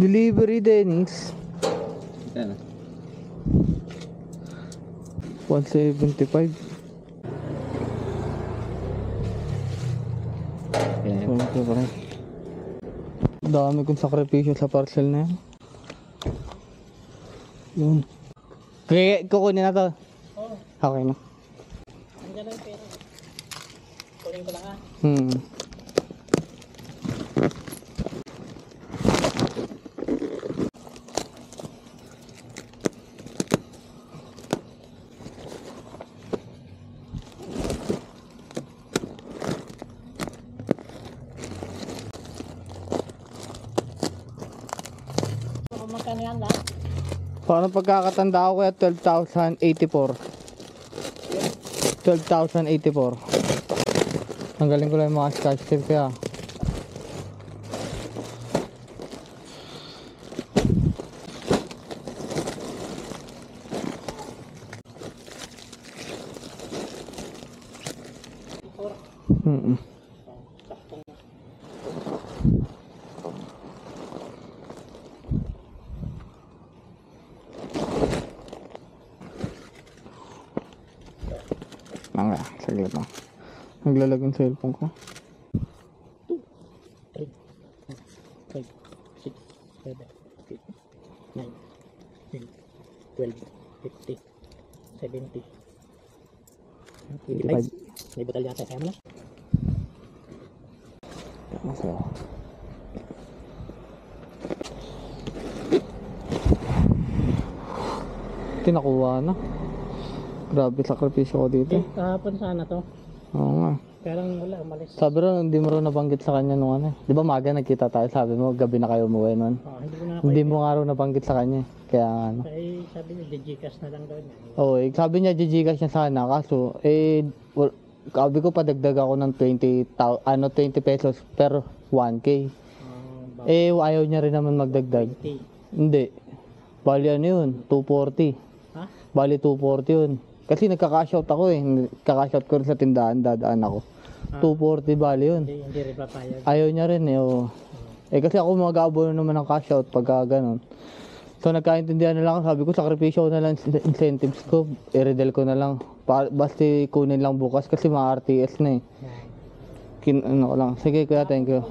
Delivery, Dennis. Yan. 175. Yan. Okay, pare. Dami kong sakripisyo sa parcel na yan. Yun. Kaya kukunin na to. Oo. Okay na. Nandiyan lang yung pera. Kunin ko lang ha. Magkano yan lahat? Paano pagkakatanda ko kaya 12,084. 12,084. Tanggalin ko lang yung mga scotch tape kaya. Saglit lang. Naglalag yung cellphone ko. 3, 4, 5, 6, 7, 8, 9, 10, 12, 15, 70, 85. May butal yata kaya mo na. Tinakuha na. Grabe sakripisyo ko dito. Kahapon sana to. Oo nga. Kaya lang wala, umalis. Sabi rin, hindi mo rin nabanggit sa kanya nung ano. Di ba maga nagkita tayo, sabi mo, gabi na kayo umuwi nun. Hindi ko na Hindi mo nga rin nabanggit sa kanya. Kaya ano. Kaya sabi niya, Gcash na lang daw niya. Oo, sabi niya, Gcash niya sana. Kaso, sabi ko padagdag ako ng 20 pesos per 1K. Ayaw niya rin naman magdagdag. 20. Hindi. Bali ano yun, 240. Ha? Bali 240 yun. Kasi nagka-cash out ako eh. Nagka-cash out ko rin sa tindahan, dadaan ako. 240 bali yun. Hindi rin papayag. Ayaw niya rin eh. Oh. Kasi ako mag-aabono naman ng cash out pagka ganun. So nagkaintindihan na lang. Sabi ko, sakripisyo ko na lang incentives ko. I-redel ko na lang. Basta kunin lang bukas kasi mga RTS na eh. Ano ko lang. Sige kuya, thank you.